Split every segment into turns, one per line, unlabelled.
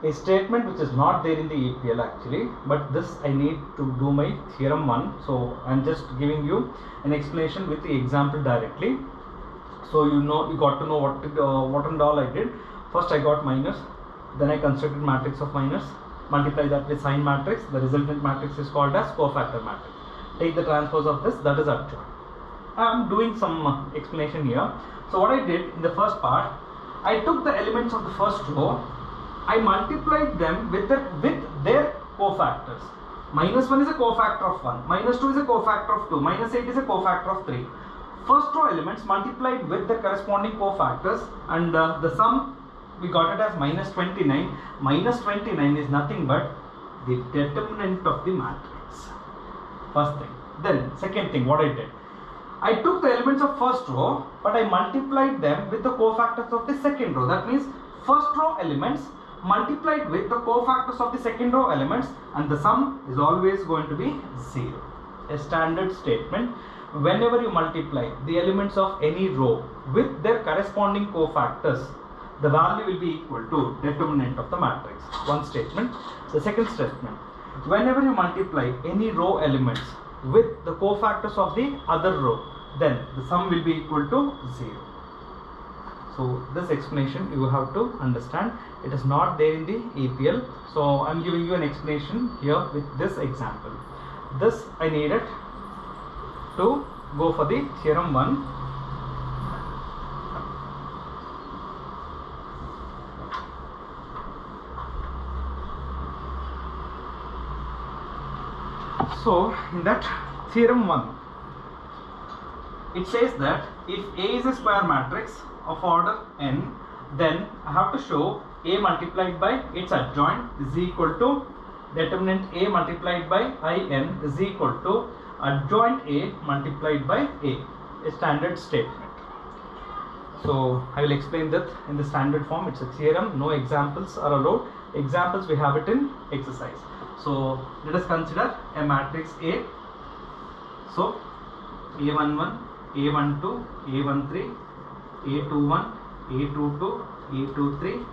a statement which is not there in the EPL actually, but this I need to do my theorem 1. So I'm just giving you an explanation with the example directly. So you got to know what and all I did. First I got minus, then I constructed matrix of minus, multiply that with sign matrix. The resultant matrix is called as cofactor matrix. Take the transpose of this, that is adjoint. I am doing some explanation here. So what I did in the first part, I took the elements of the first row, I multiplied them with their cofactors. Minus 1 is a cofactor of 1, minus 2 is a cofactor of 2, minus 8 is a cofactor of 3. First row elements multiplied with their corresponding cofactors, and the sum we got it as minus 29. Minus 29 is nothing but the determinant of the matrix. First thing. Then second thing, what I did, I took the elements of first row, but I multiplied them with the cofactors of the second row. That means first row elements multiplied with the cofactors of the second row elements, and the sum is always going to be 0. A standard statement. Whenever you multiply the elements of any row with their corresponding cofactors, the value will be equal to determinant of the matrix. One statement. The second statement, whenever you multiply any row elements with the cofactors of the other row, then the sum will be equal to 0. So this explanation you have to understand. It is not there in the EPL. So I am giving you an explanation here with this example. This I needed to go for the theorem 1. So in that theorem 1, it says that if A is a square matrix of order n, then I have to show A multiplied by its adjoint is equal to determinant A multiplied by In is equal to adjoint A multiplied by A, a standard statement. So I will explain that in the standard form. It's a theorem, no examples are allowed. Examples we have it in exercise. So let us consider a matrix A. So A11, A12, A13, A21, A22, A23,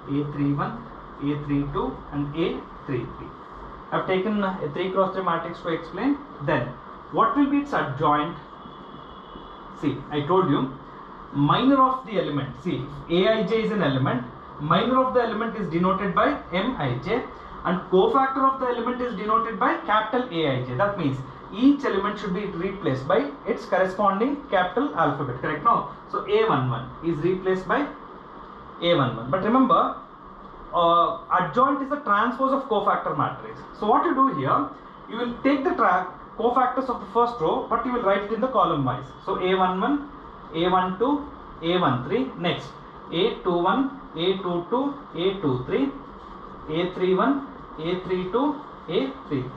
A31, A32 and A33. I have taken a 3 cross 3 matrix to explain. Then what will be its adjoint? See, I told you minor of the element. See, Aij is an element. Minor of the element is denoted by Mij, and cofactor of the element is denoted by capital Aij. That means each element should be replaced by its corresponding capital alphabet. Correct? No. So A11 is replaced by A11. But remember, adjoint is a transpose of cofactor matrix. So what you do here, you will take the cofactors of the first row, but you will write it in the column wise. So A11, A12, A13, next A21, A22, A23, A31, A32, A33.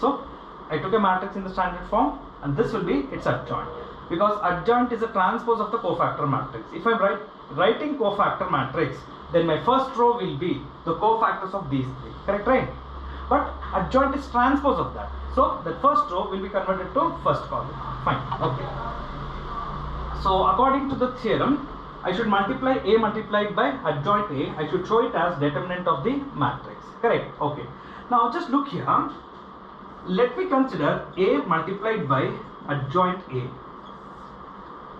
So I took a matrix in the standard form, and this will be its adjoint, because adjoint is a transpose of the cofactor matrix. If I am writing cofactor matrix, then my first row will be the cofactors of these three. Correct, right? But adjoint is transpose of that. So the first row will be converted to first column. Fine. Okay. So according to the theorem, I should multiply A multiplied by adjoint A. I should show it as determinant of the matrix. Correct? Okay. Now just look here. Let me consider A multiplied by adjoint A.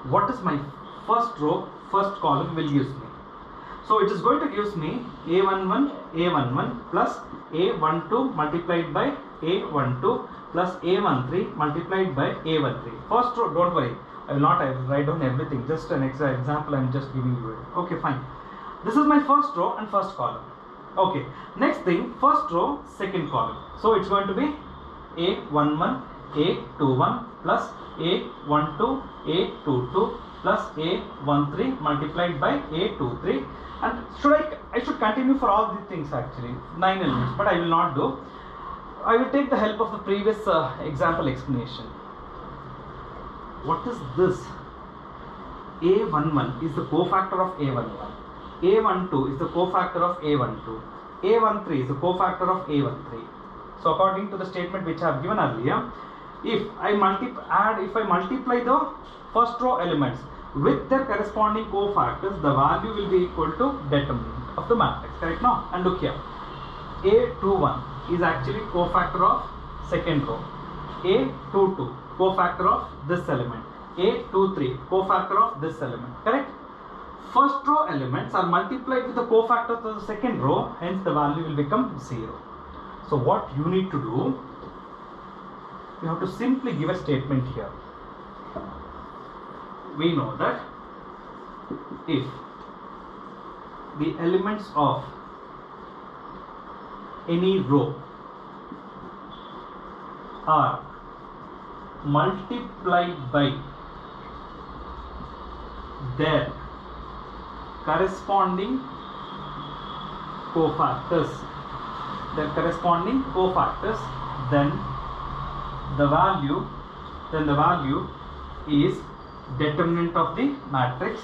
What is my first row, first column will use me? So it is going to give me A11 plus A12 multiplied by A12 plus A13 multiplied by A13. First row, don't worry, I will not write down everything, just an example I am just giving you it. Okay, fine. This is my first row and first column. Okay, next thing, first row, second column. So it's going to be A11, A21 plus A12, A22 plus A13 multiplied by A23. And I should continue for all these things actually, 9 elements, but I will not do. I will take the help of the previous example explanation. What is this? A11 is the cofactor of A11. A12 is the cofactor of A12. A13 is the cofactor of A13. So according to the statement which I have given earlier, if I multiply the first row elements with their corresponding cofactors, the value will be equal to determinant. of the matrix. Correct now? And look here, A21 is actually cofactor of second row, A22 cofactor of this element, A23 cofactor of this element. Correct? First row elements are multiplied with the cofactors of the second row, hence the value will become 0. So what you need to do, you have to simply give a statement here. We know that if the elements of any row are multiplied by their corresponding cofactors, then the value is determinant of the matrix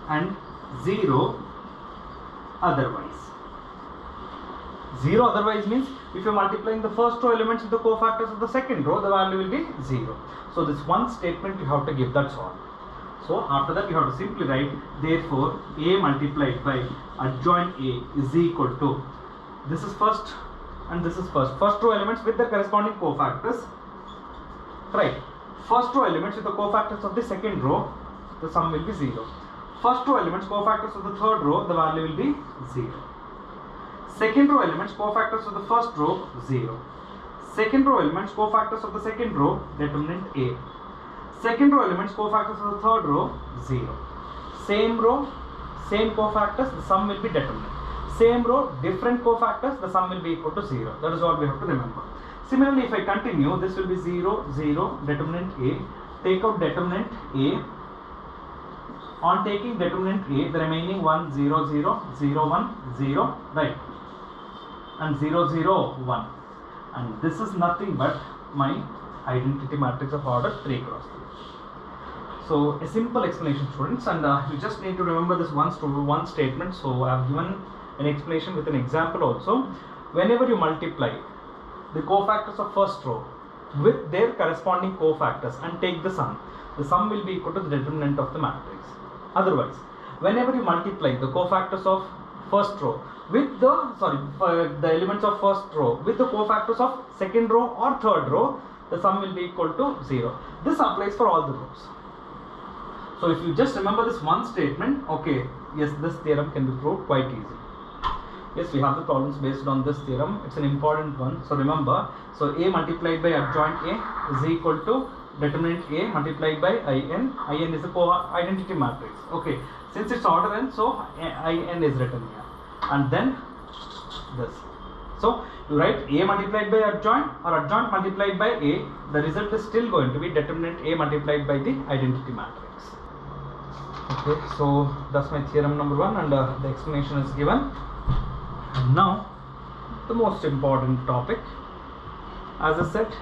and 0 otherwise. 0 otherwise means if you are multiplying the first row elements with the cofactors of the second row, the value will be 0. So this one statement you have to give, that's all. So after that you have to simply write, therefore A multiplied by adjoint A is equal to, this is first and this is first row elements with their corresponding cofactors, right? First row elements with the cofactors of the second row, the sum will be 0. First row elements cofactors of the third row, the value will be 0. Second row elements cofactors of the first row, 0. Second row elements cofactors of the second row, determinant A. Second row elements cofactors of the third row, 0. Same row, same cofactors, the sum will be determinant. Same row, different cofactors, the sum will be equal to 0. That is what we have to remember. Similarly, if I continue, this will be 0, 0, determinant A. Take out determinant A. On taking determinant A, the remaining 1, 0, 0, 0, 1, 0, right? And 0, 0, 1. And this is nothing but my identity matrix of order 3 cross 3. So a simple explanation, students, and you just need to remember this one statement. So I have given an explanation with an example also. Whenever you multiply the cofactors of first row with their corresponding cofactors and take the sum will be equal to the determinant of the matrix. Otherwise, whenever you multiply the cofactors of first row with the elements of first row with the cofactors of second row or third row, the sum will be equal to 0. This applies for all the rows. So if you just remember this one statement, okay, yes, this theorem can be proved quite easy. Yes, we have the problems based on this theorem. It's an important one. So remember, so A multiplied by adjoint A is equal to determinant A multiplied by IN. IN is the identity matrix. Okay, since it's order n, so IN is written here. And then this. So you write A multiplied by adjoint or adjoint multiplied by A. The result is still going to be determinant A multiplied by the identity matrix. Okay, so that's my theorem number 1, and the explanation is given. And now the most important topic, as I said,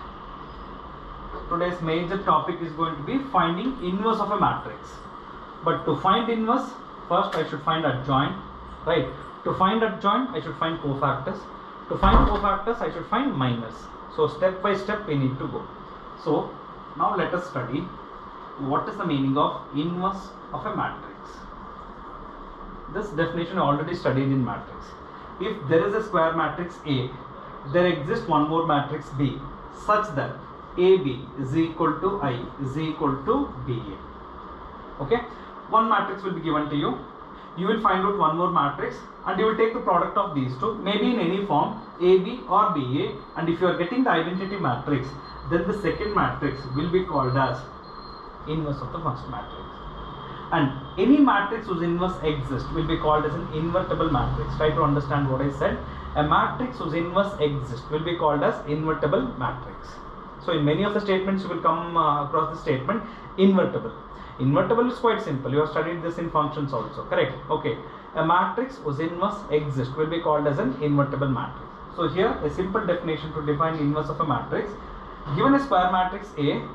today's major topic is going to be finding inverse of a matrix. But to find inverse, first I should find adjoint, right? To find adjoint, I should find cofactors. To find cofactors, I should find minors. So step by step we need to go. So now let us study what is the meaning of inverse of a matrix. This definition I already studied in matrix. If there is a square matrix A, there exists one more matrix B such that AB is equal to I is equal to BA. Okay, one matrix will be given to you. You will find out one more matrix and you will take the product of these two, maybe in any form, AB or BA, and if you are getting the identity matrix, then the second matrix will be called as inverse of the first matrix. And any matrix whose inverse exists will be called as an invertible matrix. Try to understand what I said. A matrix whose inverse exists will be called as invertible matrix. So in many of the statements you will come across the statement invertible. Invertible is quite simple. You have studied this in functions also, correct? Okay. A matrix whose inverse exists will be called as an invertible matrix. So here a simple definition to define inverse of a matrix. Given a square matrix A,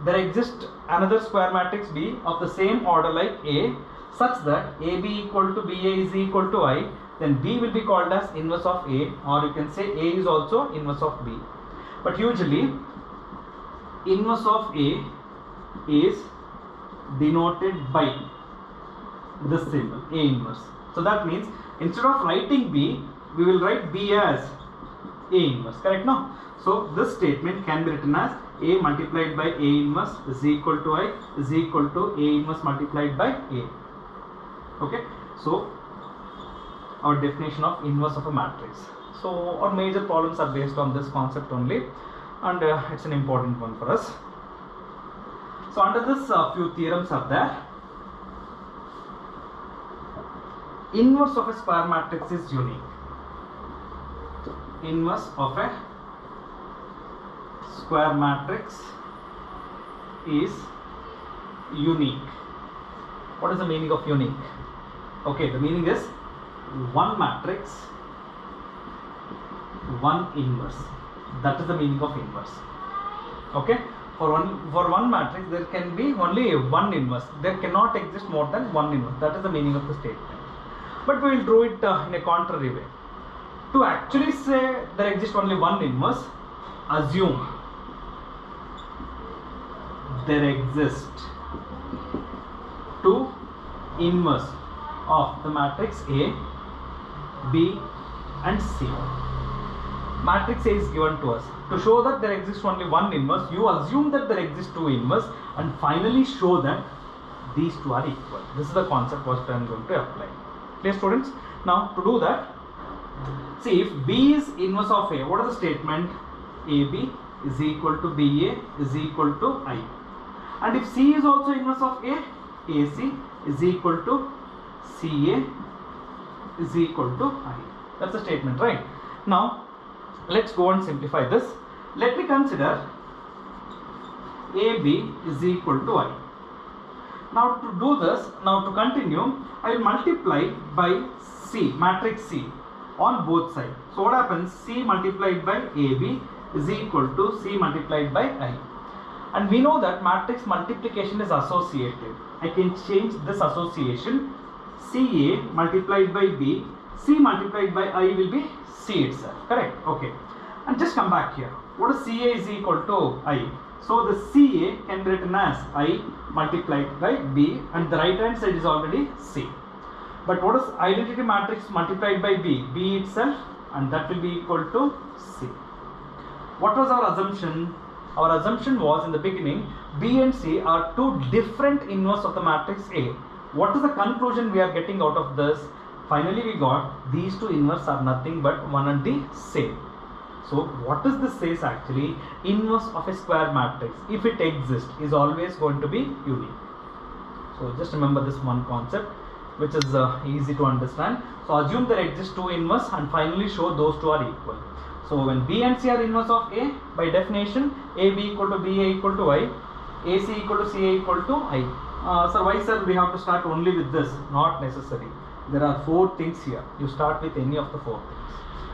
there exists another square matrix B of the same order like A, such that AB equal to BA is equal to I, then B will be called as inverse of A, or you can say A is also inverse of B. But usually inverse of A is denoted by this symbol, A inverse. So that means Instead of writing B, we will write B as A inverse, correct? No? So this statement can be written as A multiplied by A inverse is equal to I is equal to A inverse multiplied by A. Okay, so our definition of inverse of a matrix. So our major problems are based on this concept only, and it's an important one for us. So under this few theorems are there. Inverse of a square matrix is unique. Inverse of a square matrix is unique. What is the meaning of unique? Okay, the meaning is one matrix, one inverse. That is the meaning of inverse. Okay, for one matrix there can be only one inverse. There cannot exist more than one inverse. That is the meaning of the statement. But we will draw it in a contrary way. To actually say there exists only one inverse, assume there exist two inverse of the matrix A, B and C. Matrix A is given to us. To show that there exists only one inverse, you assume that there exists two inverse and finally show that these two are equal. This is the concept what I am going to apply. Clear, students? Now to do that, see, if B is inverse of A, what is the statement? AB is equal to BA is equal to I. And if C is also inverse of A, AC is equal to CA is equal to I. That's the statement, right? Now let's go and simplify this. Let me consider AB is equal to I. Now to do this, now to continue, I will multiply by C, matrix C on both sides. So what happens? C multiplied by AB is equal to C multiplied by I. And we know that matrix multiplication is associative. I can change this association. CA multiplied by B, C multiplied by I will be C itself, correct? Okay. And just come back here. What is CA is equal to I? So the CA can be written as I multiplied by B, and the right hand side is already C. But what is identity matrix multiplied by B? B itself, and that will be equal to C. What was our assumption? Our assumption was in the beginning B and C are two different inverse of the matrix A. What is the conclusion we are getting out of this? Finally we got these two inverse are nothing but one and the same. So what does this says actually? Inverse of a square matrix, if it exists, is always going to be unique. So just remember this one concept, which is easy to understand. So assume there exists two inverse and finally show those two are equal. So when B and C are inverse of A, by definition AB equal to BA equal to I, AC equal to CA equal to I. Sir, why sir we have to start only with this? Not necessary. There are four things here. You start with any of the four things.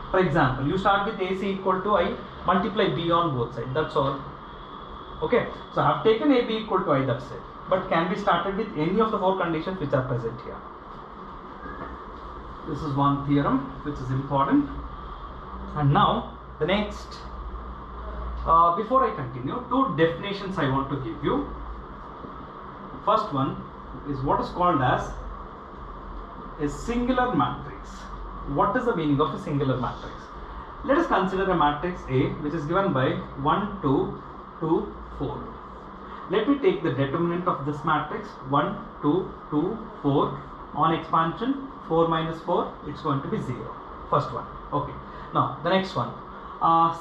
For example, you start with AC equal to I, multiply B on both sides. That's all. Okay. So I have taken AB equal to I, that's it. But can be started with any of the four conditions which are present here. This is one theorem which is important. And now the next, before I continue, two definitions I want to give you. First one is what is called as a singular matrix. What is the meaning of a singular matrix? Let us consider a matrix A which is given by 1, 2, 2, 4. Let me take the determinant of this matrix 1, 2, 2, 4 on expansion 4 minus 4, it's going to be 0. First one. Okay. Now the next one.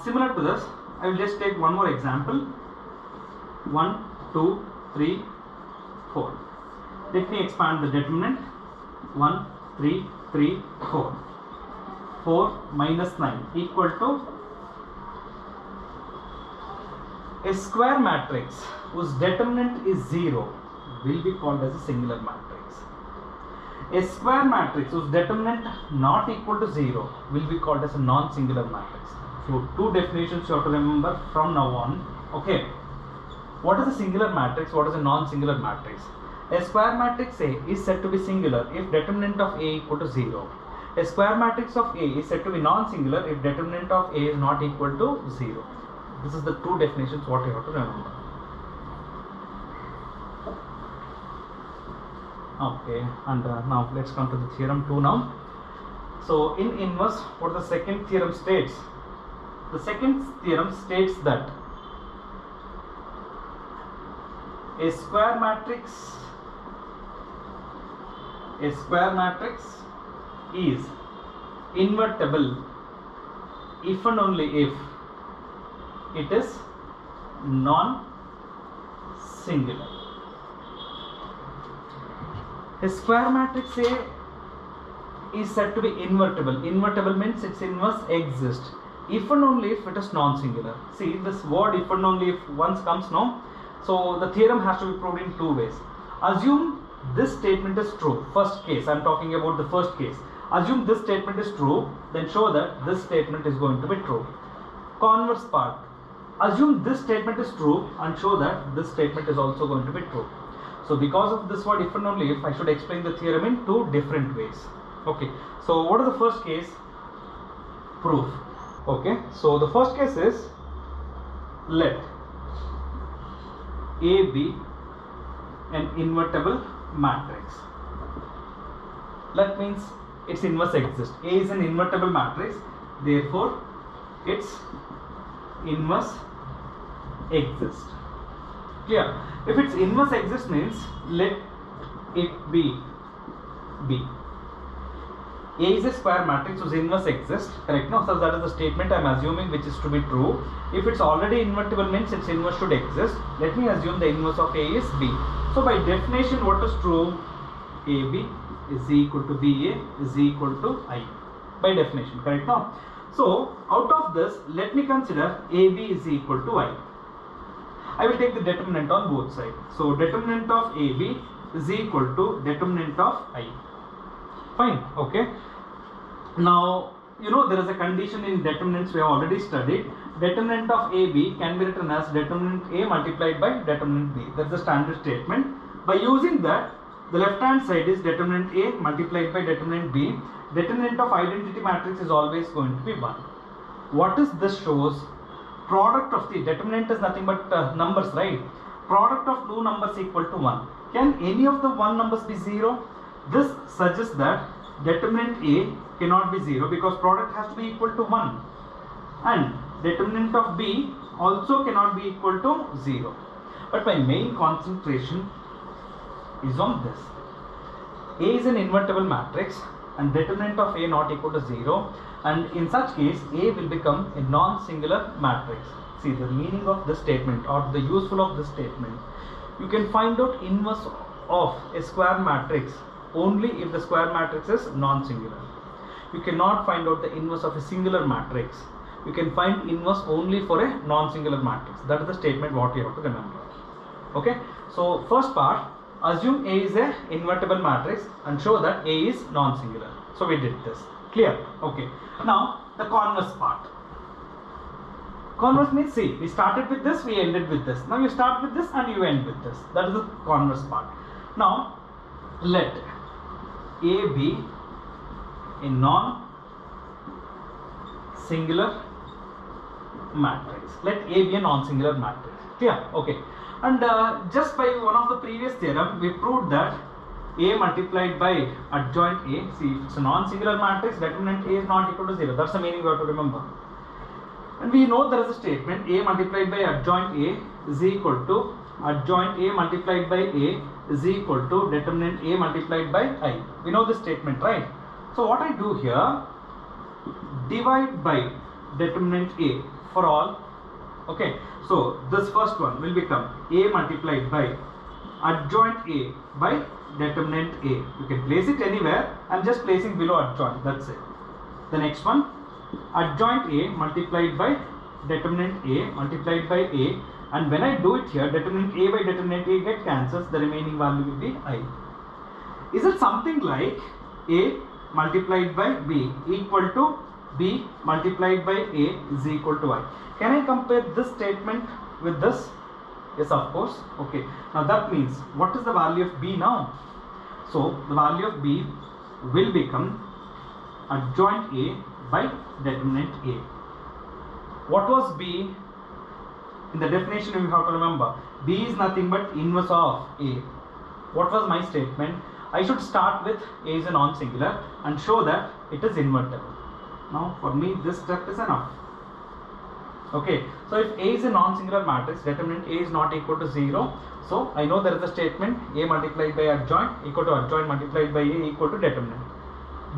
Similar to this, I will just take one more example. 1, 2, 3, 4. Let me expand the determinant. 1, 3, 3, 4. 4 minus 9 equal to a square matrix whose determinant is 0 will be called as a singular matrix. A square matrix whose determinant not equal to 0 will be called as a non-singular matrix. So two definitions you have to remember from now on. Okay. What is a singular matrix? What is a non-singular matrix? A square matrix A is said to be singular if determinant of A equal to 0. A square matrix of A is said to be non-singular if determinant of A is not equal to 0. This is the two definitions what you have to remember. Okay, and now let's come to the theorem 2 now. So in inverse, what the second theorem states? The second theorem states that a square matrix is invertible if and only if it is non-singular. A square matrix A is said to be invertible. Invertible means its inverse exists if and only if it is non-singular. See, this word if and only if once comes now. So the theorem has to be proved in two ways. Assume this statement is true. First case, I am talking about the first case. Assume this statement is true, then show that this statement is going to be true. Converse part, assume this statement is true and show that this statement is also going to be true. So because of this word if and only if, I should explain the theorem in two different ways. Okay, so what is the first case? Proof. Okay, so the first case is, let A be an invertible matrix. That means its inverse exists. A is an invertible matrix, therefore its inverse exists. Clear? If its inverse exists means let it be B. A is a square matrix whose inverse exists, correct? No, so that is the statement I am assuming which is to be true. If it's already invertible means its inverse should exist. Let me assume the inverse of A is B. So by definition, what is true? AB is equal to BA is equal to I. By definition, correct? No? So out of this, let me consider AB is equal to I. I will take the determinant on both sides. So determinant of AB is equal to determinant of I. Fine, okay. Now, you know there is a condition in determinants we have already studied. Determinant of AB can be written as determinant A multiplied by determinant B. That's the standard statement. By using that, the left hand side is determinant A multiplied by determinant B. Determinant of identity matrix is always going to be 1. What is this shows? Product of the determinant is nothing but numbers, right? Product of two numbers equal to 1. Can any of the 1 numbers be 0? This suggests that determinant A cannot be 0 because product has to be equal to 1. And determinant of B also cannot be equal to 0. But my main concentration is on this. A is an invertible matrix and determinant of A not equal to 0, and in such case A will become a non-singular matrix. See the meaning of this statement or the useful of this statement. You can find out inverse of a square matrix only if the square matrix is non-singular. You cannot find out the inverse of a singular matrix. You can find inverse only for a non-singular matrix. That is the statement what you have to remember. Okay, so first part, assume A is a invertible matrix and show that A is non-singular. So we did this. Clear? Okay. Now the converse part. Converse means, see, we started with this, we ended with this. Now you start with this and you end with this. That is the converse part. Now let A be a non-singular matrix. Let A be a non-singular matrix. Clear? Okay. And just by one of the previous theorem, we proved that A multiplied by adjoint A. See, if it's a non-singular matrix, determinant A is not equal to 0. That's the meaning we have to remember. And we know there is a statement A multiplied by adjoint A is equal to adjoint A multiplied by A is equal to determinant A multiplied by I. We know this statement, right? So what I do here, divide by determinant A for all. Okay, so this first one will become A multiplied by adjoint A by determinant A. You can place it anywhere. I am just placing below adjoint. That's it. The next one, adjoint A multiplied by determinant A multiplied by A, and when I do it here, determinant A by determinant A get cancels. The remaining value will be I. Is it something like A multiplied by B equal to B multiplied by A is equal to I? Can I compare this statement with this? Yes, of course. Okay. Now that means, what is the value of B now? So the value of B will become adjoint A by determinant A. What was B? In the definition you have to remember, B is nothing but inverse of A. What was my statement? I should start with A is a non-singular and show that it is invertible. Now for me this step is enough. Okay, so if A is a non-singular matrix, determinant A is not equal to 0. So I know there is a statement A multiplied by adjoint equal to adjoint multiplied by A equal to determinant.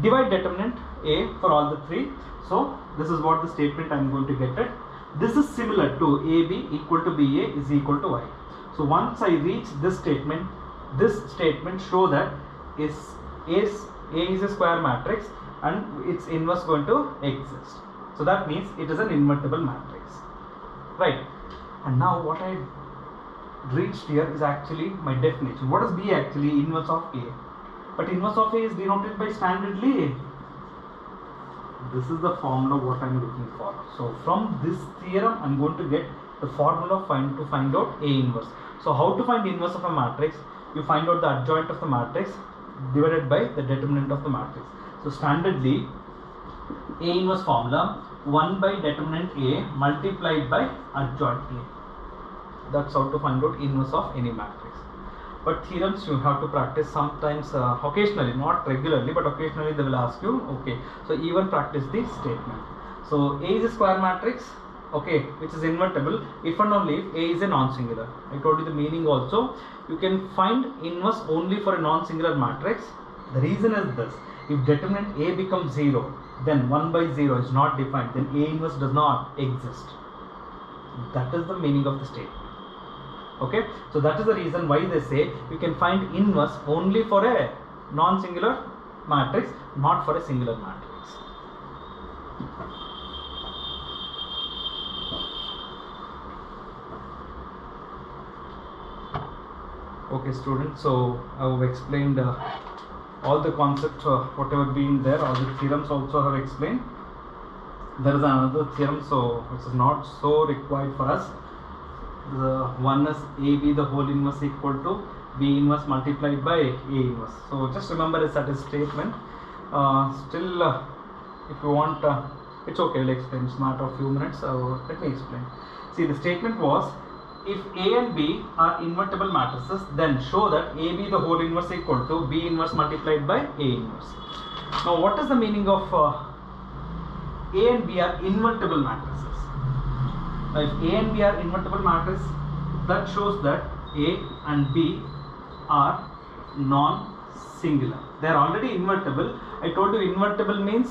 Divide determinant A for all the three. So this is what the statement I am going to get it. This is similar to AB equal to BA is equal to Y. So once I reach this statement show that A is a square matrix and its inverse going to exist. So that means it is an invertible matrix. Right. And now what I reached here is actually my definition. What is B actually? Inverse of A. But inverse of A is denoted by standardly A. This is the formula what I am looking for. So from this theorem I am going to get the formula to find out A inverse. So how to find inverse of a matrix? You find out the adjoint of the matrix divided by the determinant of the matrix. So standardly A inverse formula 1 by determinant A multiplied by adjoint A. That's how to find out inverse of any matrix. But theorems you have to practice sometimes, occasionally, not regularly, but occasionally they will ask you. Okay, so even practice this statement. So A is a square matrix, okay, which is invertible if and only if A is a non-singular. I told you the meaning also. You can find inverse only for a non-singular matrix. The reason is this: if determinant A becomes 0, then 1 by 0 is not defined, then A inverse does not exist. That is the meaning of the statement. Okay, so that is the reason why they say you can find inverse only for a non-singular matrix, not for a singular matrix. Okay students, so I have explained all the concepts, whatever being there, all the theorems also have explained. There is another theorem, so which is not so required for us. The one is AB the whole inverse equal to B inverse multiplied by A inverse. So just remember it's that is statement. If you want, it's okay, I'll explain. It's not a few minutes, so let me explain. See, the statement was, if A and B are invertible matrices, then show that AB the whole inverse equal to B inverse multiplied by A inverse. Now what is the meaning of A and B are invertible matrices? If A and B are invertible matrices, that shows that A and B are non-singular. They are already invertible. I told you invertible means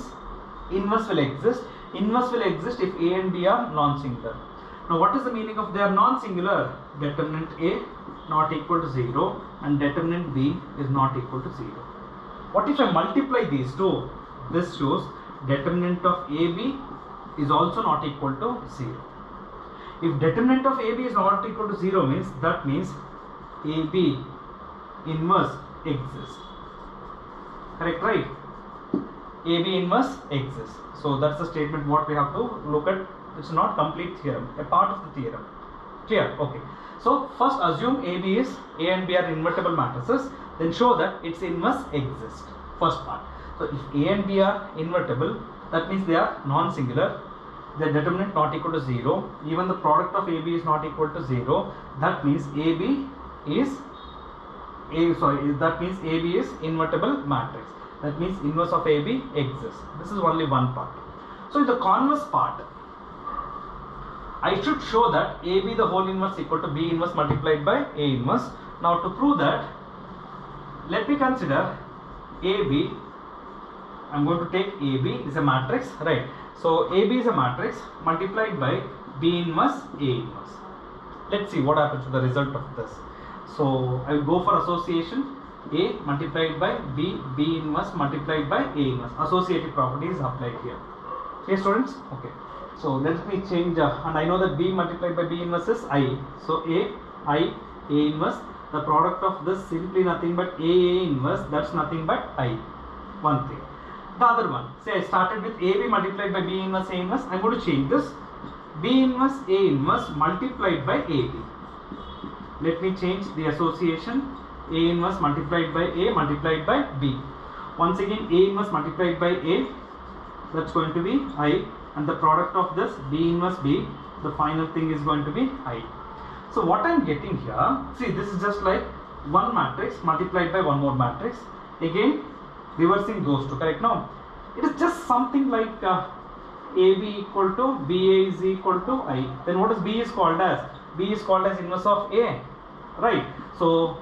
inverse will exist. Inverse will exist if A and B are non-singular. Now what is the meaning of they are non-singular? Determinant A not equal to 0 and determinant B is not equal to 0. What if I multiply these two? This shows determinant of AB is also not equal to 0. If determinant of AB is not equal to 0 means, that means AB inverse exists. Correct, right? AB inverse exists. So that's the statement what we have to look at. It's not complete theorem, a part of the theorem. Clear? Okay. So first assume A and B are invertible matrices, then show that its inverse exists. First part. So if A and B are invertible, that means they are non-singular. The determinant not equal to 0, even the product of AB is not equal to 0, that means AB is invertible matrix. That means inverse of AB exists. This is only one part. So in the converse part, I should show that AB the whole inverse equal to B inverse multiplied by A inverse. Now to prove that, let me consider AB. I am going to take AB is a matrix, right? So AB is a matrix multiplied by B inverse A inverse. Let's see what happens to the result of this. So I will go for association. A multiplied by B, B inverse multiplied by A inverse. Associative property is applied here. Okay students? Okay. So let me change, and I know that B multiplied by B inverse is I. So A inverse, the product of this simply nothing but A inverse, that's nothing but I. One thing. The other one, say I started with AB multiplied by B inverse A inverse, I am going to change this. B inverse A inverse multiplied by AB. Let me change the association. A inverse multiplied by A multiplied by B. Once again A inverse multiplied by A, that's going to be I, and the product of this B inverse B, the final thing is going to be I. So what I am getting here, see this is just like one matrix multiplied by one more matrix. again reversing those two, correct? Now it is just something like AB equal to BA is equal to I. Then what is B is called as? B is called as inverse of A, right? So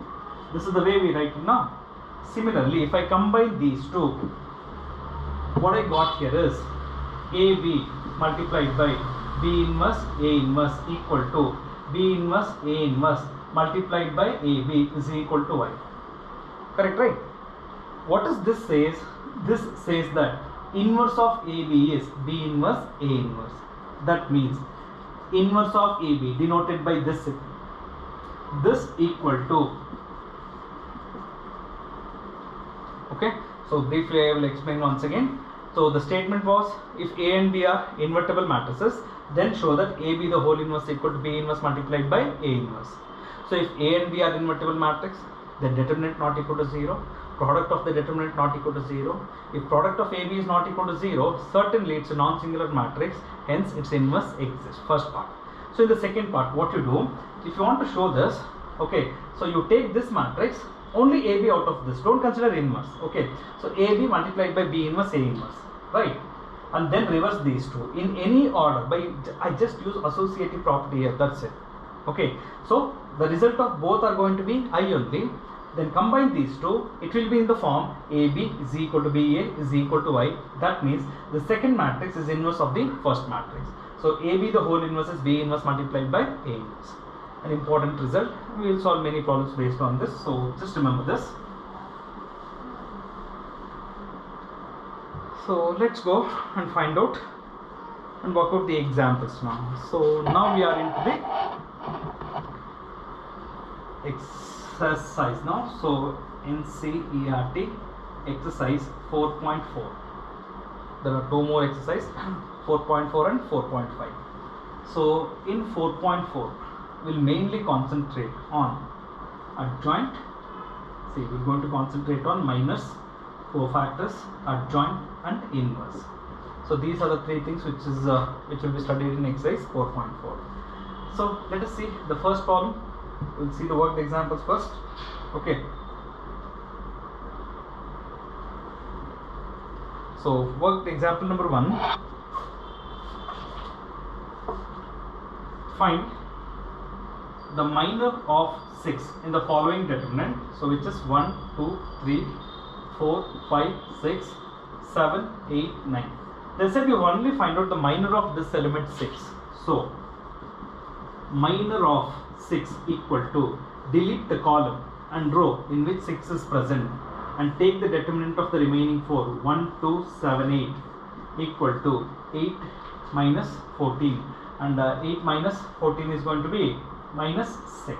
this is the way we write it now. Similarly, if I combine these two, what I got here is AB multiplied by B inverse A inverse equal to B inverse A inverse multiplied by AB is equal to Y. Correct, right? What does this says? This says that inverse of AB is B inverse A inverse. That means inverse of AB denoted by this equal to, okay, so briefly I will explain once again. So the statement was, if A and B are invertible matrices, then show that AB the whole inverse equal to B inverse multiplied by A inverse. So if A and B are invertible matrix, then determinant not equal to 0, product of the determinant not equal to 0. If product of AB is not equal to 0, certainly it's a non-singular matrix, hence its inverse exists. First part. So in the second part, what you do, if you want to show this, okay, so you take this matrix, only AB out of this, don't consider inverse, okay. So AB multiplied by B inverse A inverse, right? And then reverse these two in any order by, I just use associative property here, that's it, okay. So the result of both are going to be I only. Then combine these two, it will be in the form AB is equal to BA is equal to Y. That means the second matrix is inverse of the first matrix. So AB the whole inverse is B inverse multiplied by A inverse. An important result. We will solve many problems based on this. So just remember this. So let's go and find out and work out the examples now. So now we are into the exercise now. So NCERT exercise 4.4. There are two more exercises, 4.4 and 4.5. So in 4.4, we'll mainly concentrate on adjoint. See, we're going to concentrate on minus, cofactors, adjoint and inverse. So these are the three things which will be studied in exercise 4.4. So let us see the first problem. We'll see the worked examples first. Okay. So worked example number 1. Find the minor of 6 in the following determinant. So which is 1, 2, 3, 4, 5, 6, 7, 8, 9. They said you only find out the minor of this element 6. So minor of 6 equal to, delete the column and row in which 6 is present and take the determinant of the remaining 4, 1, 2, 7, 8 equal to 8 minus 14, and 8 minus 14 is going to be minus 6.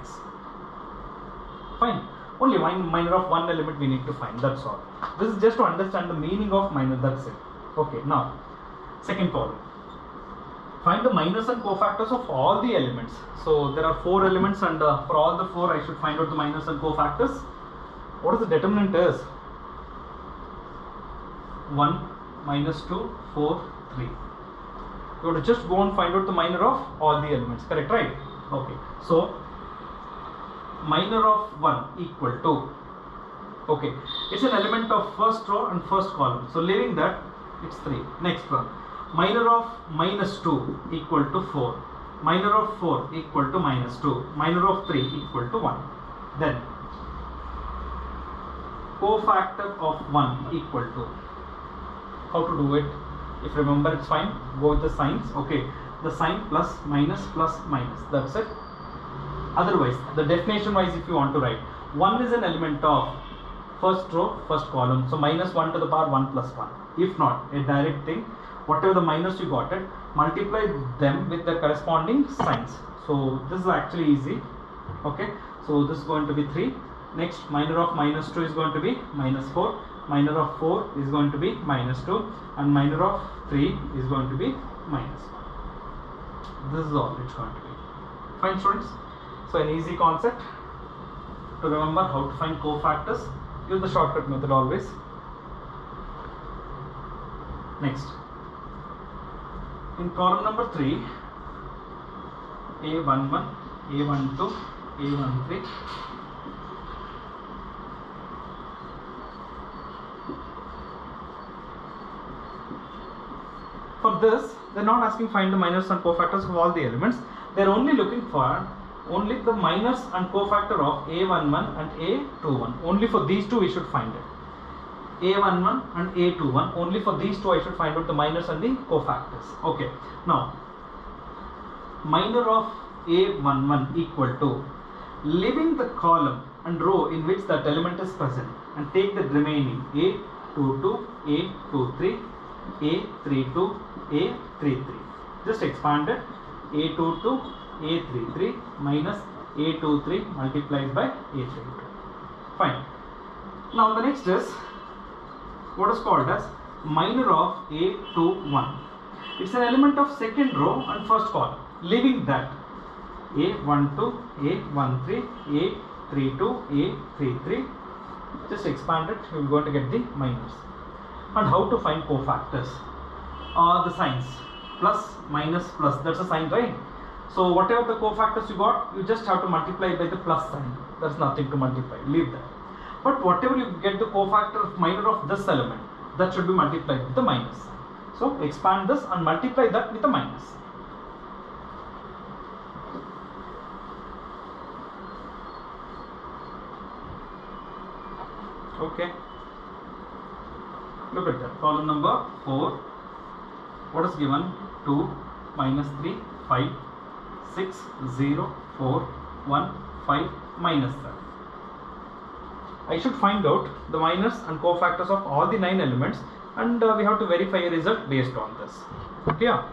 Fine. Only minor of one element we need to find, that's all. This is just to understand the meaning of minor, that's it. Okay, now second problem. Find the minors and cofactors of all the elements. So there are 4 elements, and for all the 4 I should find out the minors and cofactors. What is the determinant is? 1, minus 2, 4, 3. You have to just go and find out the minor of all the elements, correct, right? Okay, so minor of 1 equal to, okay, it's an element of first row and first column, so leaving that, it's 3. Next one, minor of minus 2 equal to 4, minor of 4 equal to minus 2, minor of 3 equal to 1. Then cofactor of 1 equal to, how to do it? If you remember, it's fine, go with the signs. Okay, the sign plus minus, that's it. Otherwise, the definition wise, if you want to write, 1 is an element of first row, first column, so minus 1 to the power 1 plus 1. If not, a direct thing, whatever the minus you got it, multiply them with the corresponding signs. So this is actually easy. Okay, so this is going to be 3. Next, minor of minus 2 is going to be minus 4, minor of 4 is going to be minus 2, and minor of 3 is going to be minus 1. This is all it's going to be. Fine, students. So an easy concept to remember how to find cofactors. Use the shortcut method always. Next, in column number 3, A11, A12, A13, For this, they're not asking find the minors and cofactors of all the elements. They're only looking for only the minors and cofactor of A11 and A21. Only for these two we should find it. A11 and A21. Only for these two I should find out the minors and the cofactors. Okay. Now, minor of A11 equal to, leaving the column and row in which that element is present, and take the remaining A22, A23, A32, A33. Just expand it. A22, A33 minus A23 multiplied by A32. Fine. Now the next is what is called as minor of A21. It's an element of second row and first column. Leaving that A12, A13, A32, A33. Just expand it. You are going to get the minors. And how to find cofactors? The signs plus, minus, plus. That's a sign, right? So whatever the cofactors you got, you just have to multiply by the plus sign. There's nothing to multiply. Leave that. But whatever you get the cofactor of minor of this element, that should be multiplied with the minus sign. So expand this and multiply that with the minus. Okay. Look at that. Column number 4. What is given? 2, minus 3, 5, 6, 0, 4, 1, 5, minus 7. I should find out the minors and cofactors of all the 9 elements, and we have to verify a result based on this. Clear?